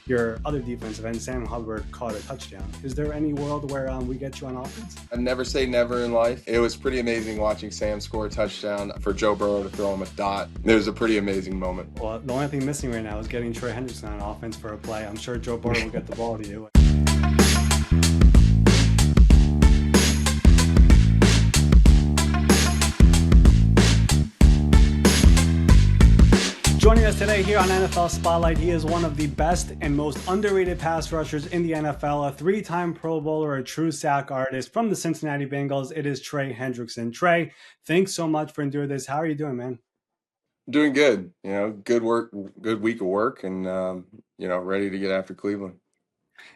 your other defensive end, Sam Hubbard, caught a touchdown. Is there any world where we get you on offense? I never say never in life. It was pretty amazing watching Sam score a touchdown for Joe Burrow to throw him a dot. It was a pretty amazing moment. Well, the only thing missing right now is getting Trey Hendrickson on offense for a play. I'm sure Joe Burrow will get the ball to you. Joining us today here on NFL Spotlight, he is one of the best and most underrated pass rushers in the NFL, a three-time Pro Bowler, a true sack artist from the Cincinnati Bengals. It is Trey Hendrickson. Trey, thanks so much for doing this. How are you doing, man? Doing good. Good work, good week of work, and ready to get after Cleveland.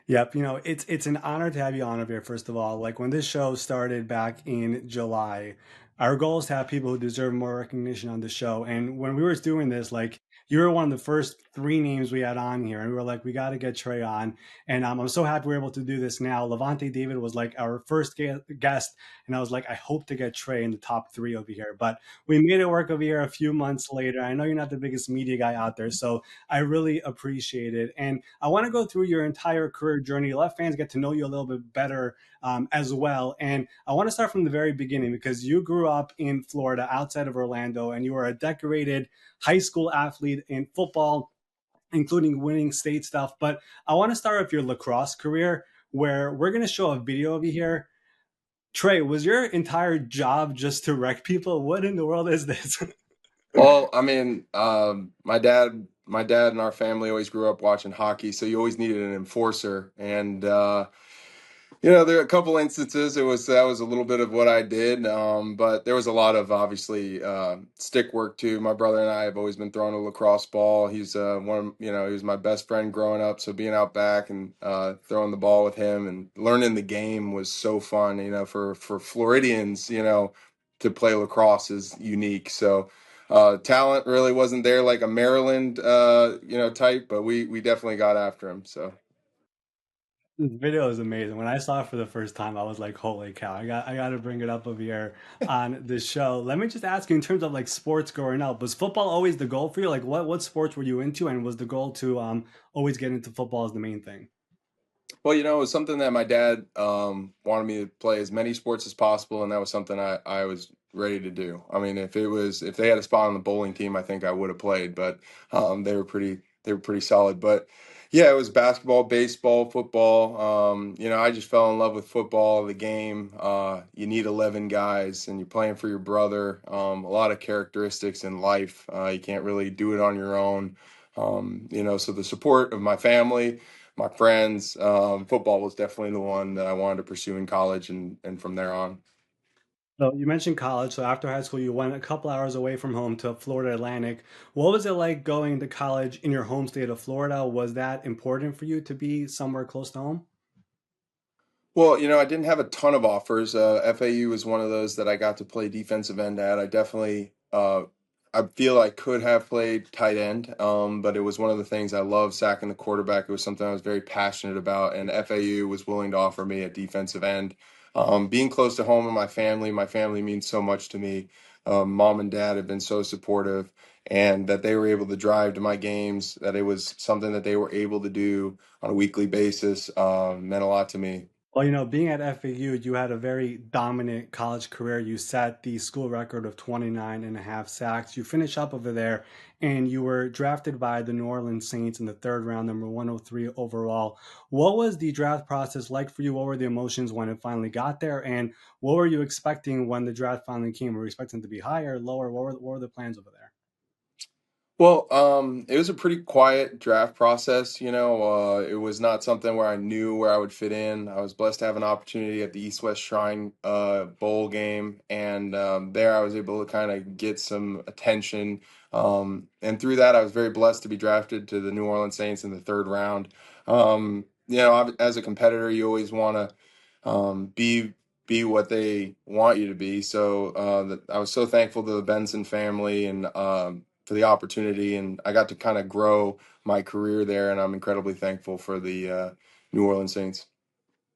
Yep, it's an honor to have you on here, first of all. Like when this show started back in July, our goal is to have people who deserve more recognition on the show. And when we were doing this, like you were one of the first three names we had on here, and we were like, we got to get Trey on. And I'm so happy we're able to do this now. Levante David was like our first guest, and I was like, I hope to get Trey in the top three over here. But we made it work over here a few months later. I know you're not the biggest media guy out there, so I really appreciate it. And I want to go through your entire career journey, let fans get to know you a little bit better as well. And I want to start from the very beginning because you grew up in Florida outside of Orlando, and you were a decorated high school athlete in football, including winning state stuff. But I want to start with your lacrosse career, where we're going to show a video of you here. Trey, was your entire job just to wreck people? What in the world is this? Well, I mean, my dad and our family always grew up watching hockey, so you always needed an enforcer, and there are a couple instances that was a little bit of what I did, but there was a lot of obviously stick work too. My brother and I have always been throwing a lacrosse ball. He's he was my best friend growing up, so being out back and throwing the ball with him and learning the game was so fun. For Floridians, to play lacrosse is unique. So talent really wasn't there like a Maryland type, but we definitely got after him. So. This video is amazing. When I saw it for the first time, I was like, "Holy cow!" I got to bring it up over here on the show. Let me just ask you, in terms of like sports growing up, was football always the goal for you? Like, what sports were you into, and was the goal to always get into football as the main thing? Well, it was something that my dad wanted me to play as many sports as possible, and that was something I was ready to do. I mean, if they had a spot on the bowling team, I think I would have played, but they were pretty solid. But yeah, it was basketball, baseball, football. I just fell in love with football, the game. You need 11 guys, and you're playing for your brother. A lot of characteristics in life. You can't really do it on your own. So the support of my family, my friends. Football was definitely the one that I wanted to pursue in college, and from there on. So you mentioned college. So after high school, you went a couple hours away from home to Florida Atlantic. What was it like going to college in your home state of Florida? Was that important for you to be somewhere close to home? Well, I didn't have a ton of offers. FAU was one of those that I got to play defensive end at. I feel I could have played tight end, but it was one of the things I loved, sacking the quarterback. It was something I was very passionate about, and FAU was willing to offer me a defensive end. Being close to home and my family means so much to me. Mom and dad have been so supportive, and that they were able to drive to my games, that it was something that they were able to do on a weekly basis, meant a lot to me. Well, being at FAU, you had a very dominant college career. You set the school record of 29 and a half sacks. You finish up over there, and you were drafted by the New Orleans Saints in the third round, number 103 overall. What was the draft process like for you? What were the emotions when it finally got there? And what were you expecting when the draft finally came? Were you expecting to be higher, lower? What were the plans over there? Well, it was a pretty quiet draft process. It was not something where I knew where I would fit in. I was blessed to have an opportunity at the East West Shrine Bowl game, and there I was able to kind of get some attention. And through that, I was very blessed to be drafted to the New Orleans Saints in the third round. As a competitor, you always want to be what they want you to be. So I was so thankful to the Benson family and for the opportunity, and I got to kind of grow my career there, and I'm incredibly thankful for the New Orleans Saints.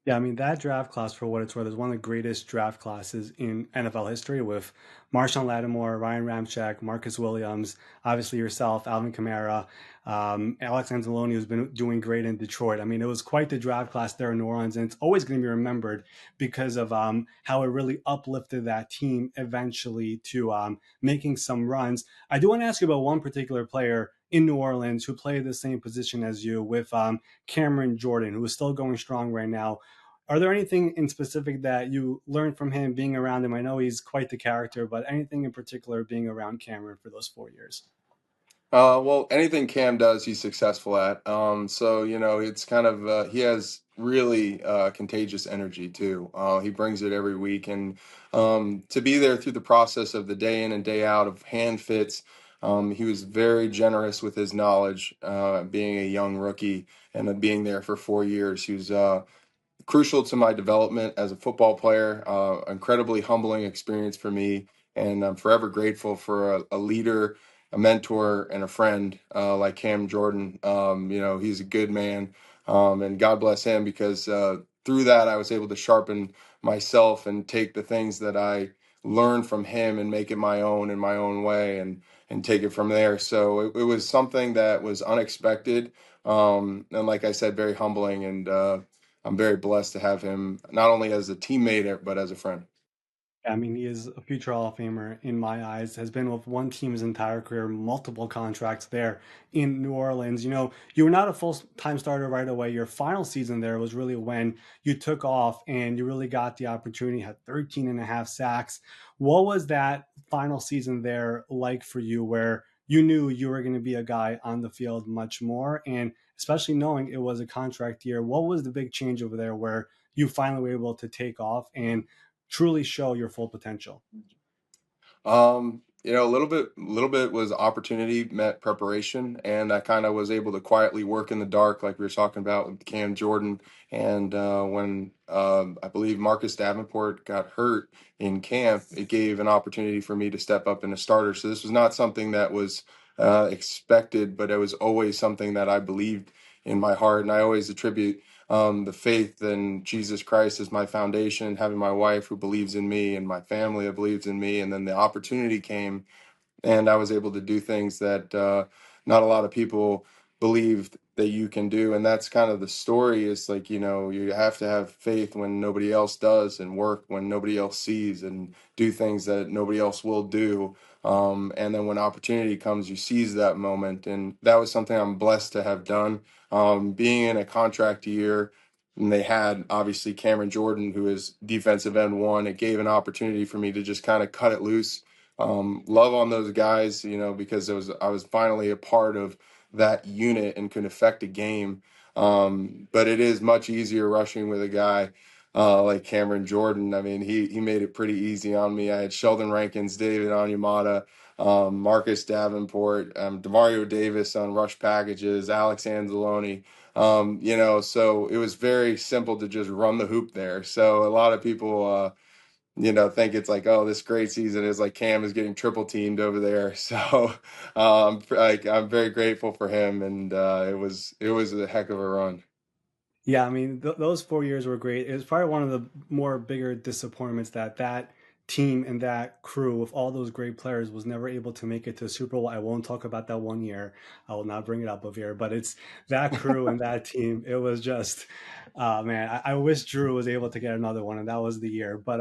Yeah, I mean, that draft class, for what it's worth, is one of the greatest draft classes in NFL history with Marshawn Lattimore, Ryan Ramczyk, Marcus Williams, obviously yourself, Alvin Kamara, Alex Anzalone, who's been doing great in Detroit. I mean, it was quite the draft class there in New Orleans, and it's always going to be remembered because of how it really uplifted that team eventually to making some runs. I do want to ask you about one particular player in New Orleans who played the same position as you with Cameron Jordan, who is still going strong right now. Are there anything in specific that you learned from him being around him? I know he's quite the character, but anything in particular being around Cameron for those 4 years? Well, anything Cam does, he's successful at. So it's kind of he has really contagious energy too. He brings it every week, and to be there through the process of the day in and day out of hand fits. He was very generous with his knowledge, being a young rookie and being there for 4 years. He was crucial to my development as a football player. Incredibly humbling experience for me, and I'm forever grateful for a leader, a mentor, and a friend like Cam Jordan. He's a good man, and God bless him because through that I was able to sharpen myself and take the things that I learned from him and make it my own in my own way and take it from there. So it was something that was unexpected. And like I said, very humbling, and I'm very blessed to have him not only as a teammate but as a friend. I mean, he is a future Hall of Famer in my eyes, has been with one team his entire career, multiple contracts there in New Orleans. You were not a full time starter right away. Your final season there was really when you took off and you really got the opportunity, had 13 and a half sacks. What was that final season there like for you where you knew you were going to be a guy on the field much more? And especially knowing it was a contract year, what was the big change over there where you finally were able to take off and truly show your full potential? A little bit was opportunity met preparation, and I kind of was able to quietly work in the dark, like we were talking about with Cam Jordan. And when I believe Marcus Davenport got hurt in camp, it gave an opportunity for me to step up in a starter. So this was not something that was expected, but it was always something that I believed in my heart, and I always attribute the faith in Jesus Christ as my foundation, having my wife who believes in me and my family that believes in me. And then the opportunity came, and I was able to do things that not a lot of people believed that you can do. And that's kind of the story. Is like you have to have faith when nobody else does, and work when nobody else sees, and do things that nobody else will do. And then when opportunity comes, you seize that moment, and that was something I'm blessed to have done. Being in a contract year. And they had obviously Cameron Jordan, who is defensive end one. It gave an opportunity for me to just kind of cut it loose, love on those guys, because I was finally a part of that unit and could affect a game. But it is much easier rushing with a guy like Cameron Jordan. I mean, he made it pretty easy on me. I had Sheldon Rankins, David Onyemata, Marcus Davenport, Demario Davis on rush packages, Alex Anzalone. So it was very simple to just run the hoop there. So a lot of people. Think it's like, oh, this great season is like Cam is getting triple teamed over there. So, like I'm very grateful for him, and it was a heck of a run. Yeah, I mean, those 4 years were great. It was probably one of the more bigger disappointments that that team and that crew with all those great players was never able to make it to Super Bowl. I won't talk about that one year. I will not bring it up over here, but it's that crew and that team. It was just, man, I wish Drew was able to get another one, and that was the year. But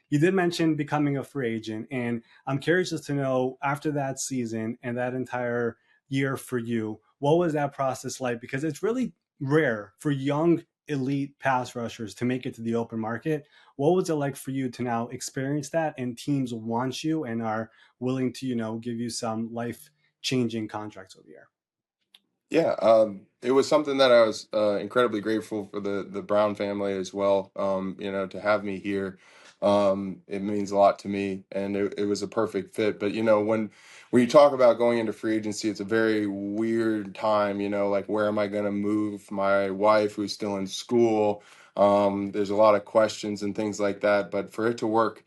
you did mention becoming a free agent, and I'm curious as to know after that season and that entire year for you, what was that process like? Because it's really rare for young elite pass rushers to make it to the open market. What was it like for you to now experience that and teams want you and are willing to, give you some life changing contracts over the year? Yeah, it was something that I was incredibly grateful for the Brown family as well. To have me here, it means a lot to me, and it was a perfect fit. But when you talk about going into free agency, it's a very weird time. Like where am I going to move my wife who's still in school? There's a lot of questions and things like that. But for it to work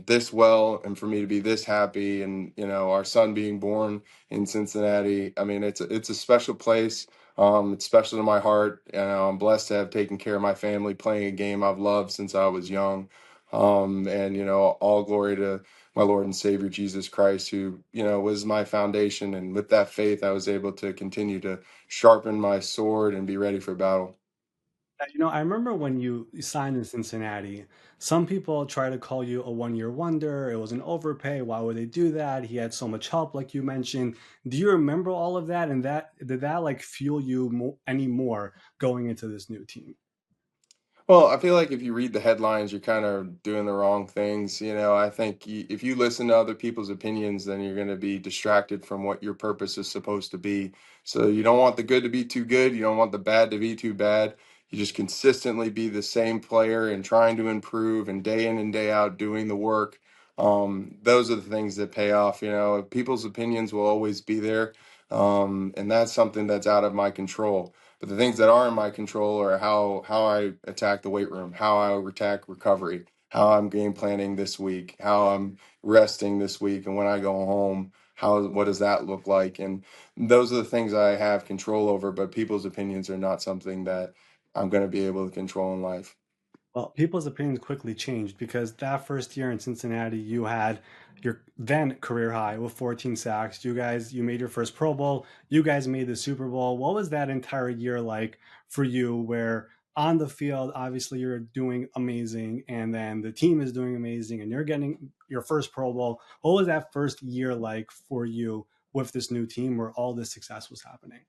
this well, and for me to be this happy, and our son being born in Cincinnati. I mean, it's a special place. It's special to my heart. I'm blessed to have taken care of my family, playing a game I've loved since I was young. And all glory to my Lord and Savior Jesus Christ, who was my foundation. And with that faith, I was able to continue to sharpen my sword and be ready for battle. I remember when you signed in Cincinnati, some people try to call you a one-year wonder. It was an overpay. Why would they do that? He had so much help, like you mentioned. Do you remember all of that? And that did that like fuel you any more going into this new team? Well, I feel like if you read the headlines, you're kind of doing the wrong things. I think if you listen to other people's opinions, then you're going to be distracted from what your purpose is supposed to be. So you don't want the good to be too good. You don't want the bad to be too bad. You just consistently be the same player and trying to improve and day in and day out doing the work. Those are the things that pay off. People's opinions will always be there. And that's something that's out of my control. But the things that are in my control are how I attack the weight room, how I attack recovery, how I'm game planning this week, how I'm resting this week, and when I go home, what does that look like? And those are the things I have control over. But people's opinions are not something that I'm going to be able to control in life. Well, people's opinions quickly changed because that first year in Cincinnati, you had your then career high with 14 sacks. You made your first Pro Bowl. You guys made the Super Bowl. What was that entire year like for you? Where on the field, obviously you're doing amazing, and then the team is doing amazing, and you're getting your first Pro Bowl. What was that first year like for you with this new team where all this success was happening?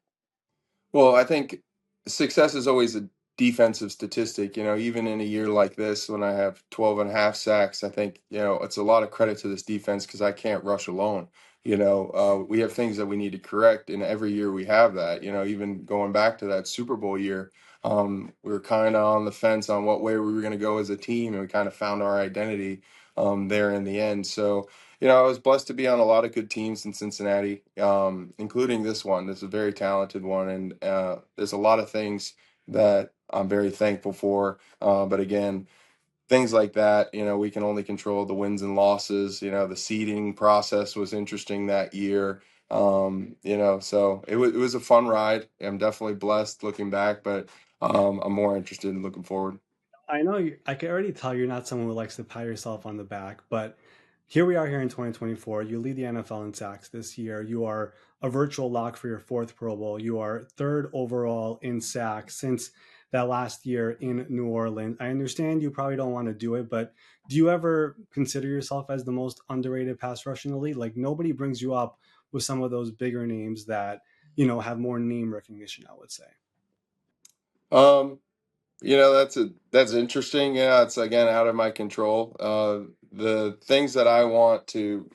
Well, I think success is always a defensive statistic. Even in a year like this, when I have 12 and a half sacks, I think, it's a lot of credit to this defense because I can't rush alone. We have things that we need to correct, and every year we have that. Even going back to that Super Bowl year, we were kind of on the fence on what way we were going to go as a team, and we kind of found our identity there in the end. So, I was blessed to be on a lot of good teams in Cincinnati, including this one. This is a very talented one, and there's a lot of things that I'm very thankful for. But again, things like that, we can only control the wins and losses. The seeding process was interesting that year. So it was a fun ride. I'm definitely blessed looking back, but I'm more interested in looking forward. I know I can already tell you're not someone who likes to pat yourself on the back, but here we are here in 2024. You lead the NFL in sacks this year. You are a virtual lock for your fourth Pro Bowl. You are third overall in sacks since that last year in New Orleans. I understand you probably don't want to do it, but do you ever consider yourself as the most underrated pass rush in the league? Like nobody brings you up with some of those bigger names that, have more name recognition, I would say. Um, that's interesting. Yeah, it's again out of my control. The things that I want to,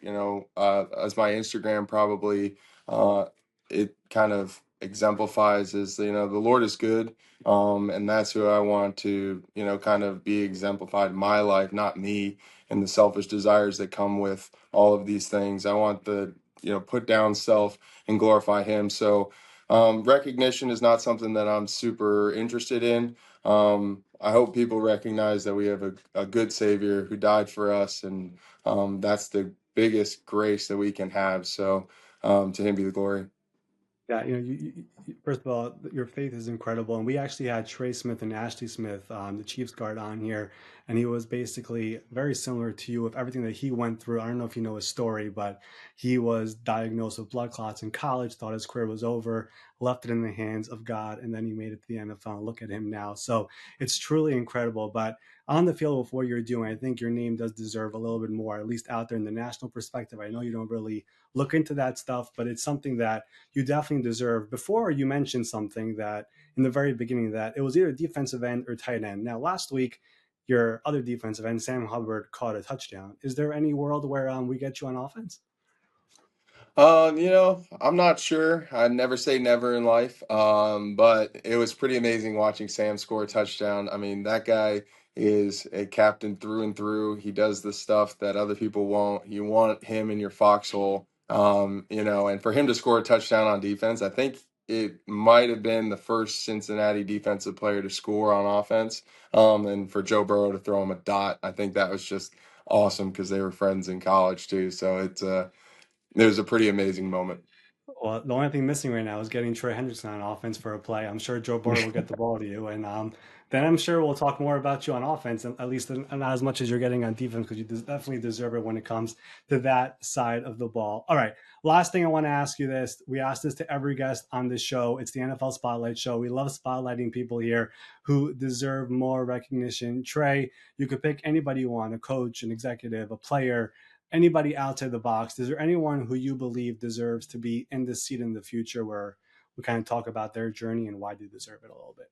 as my Instagram probably, uh, it kind of exemplifies is, the Lord is good, and that's who I want to, kind of be exemplified in my life, not me and the selfish desires that come with all of these things. I want the, put down self and glorify Him. So, recognition is not something that I'm super interested in. I hope people recognize that we have a good Savior who died for us, and that's the biggest grace that we can have. So, to Him be the glory. Yeah, first of all, your faith is incredible. And we actually had Trey Smith and Ashley Smith, the Chiefs guard, on here, and he was basically very similar to you with everything that he went through. I don't know if you know his story, but he was diagnosed with blood clots in college, thought his career was over, left it in the hands of God, and then he made it to the NFL. Look at him now. So it's truly incredible. But on the field with what you're doing, I think your name does deserve a little bit more, at least out there in the national perspective. I know you don't really look into that stuff, but it's something that you definitely deserve. Before you mentioned something that in the very beginning that it was either defensive end or tight end. Now, last week, your other defensive end, Sam Hubbard, caught a touchdown. Is there any world where we get you on offense? I'm not sure. I never say never in life. But it was pretty amazing watching Sam score a touchdown. I mean, that guy is a captain through and through. He does the stuff that other people won't. You want him in your foxhole. And for him to score a touchdown on defense, I think it might have been the first Cincinnati defensive player to score on offense. And for Joe Burrow to throw him a dot, I think that was just awesome because they were friends in college too. So it was a pretty amazing moment. Well, the only thing missing right now is getting Trey Hendrickson on offense for a play. I'm sure Joe Burrow will get the ball to you, and then I'm sure we'll talk more about you on offense, at least not as much as you're getting on defense, because you definitely deserve it when it comes to that side of the ball. All right, last thing I want to ask you this. We ask this to every guest on this show. It's the NFL Spotlight Show. We love spotlighting people here who deserve more recognition. Trey, you could pick anybody you want, a coach, an executive, a player, anybody outside the box. Is there anyone who you believe deserves to be in this seat in the future where we kind of talk about their journey and why they deserve it a little bit?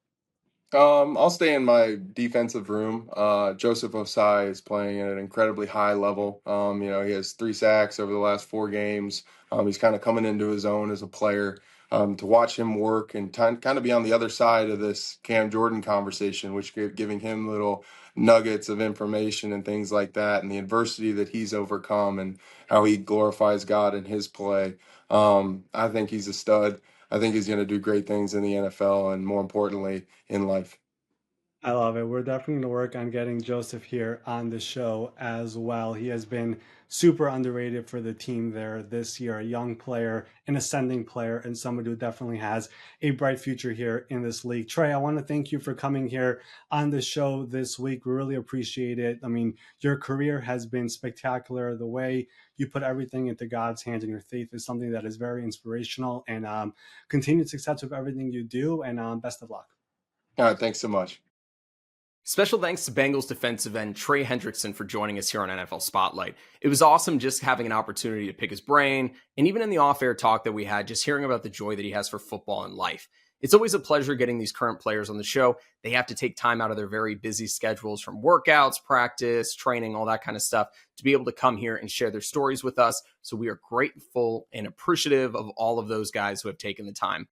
I'll stay in my defensive room. Joseph Osai is playing at an incredibly high level. He has 3 sacks over the last 4 games. He's kind of coming into his own as a player. To watch him work and kind of be on the other side of this Cam Jordan conversation, which giving him little nuggets of information and things like that, and the adversity that he's overcome and how he glorifies God in his play. I think he's a stud. I think he's going to do great things in the NFL and, more importantly, in life. I love it. We're definitely going to work on getting Joseph here on the show as well. He has been super underrated for the team there this year, a young player, an ascending player, and someone who definitely has a bright future here in this league. Trey, I want to thank you for coming here on the show this week. We really appreciate it. I mean, your career has been spectacular. The way you put everything into God's hands and your faith is something that is very inspirational, and continued success with everything you do, and best of luck. All right, thanks so much. Special thanks to Bengals defensive end Trey Hendrickson for joining us here on NFL Spotlight. It was awesome just having an opportunity to pick his brain, and even in the off-air talk that we had, just hearing about the joy that he has for football and life. It's always a pleasure getting these current players on the show. They have to take time out of their very busy schedules from workouts, practice, training, all that kind of stuff to be able to come here and share their stories with us. So we are grateful and appreciative of all of those guys who have taken the time.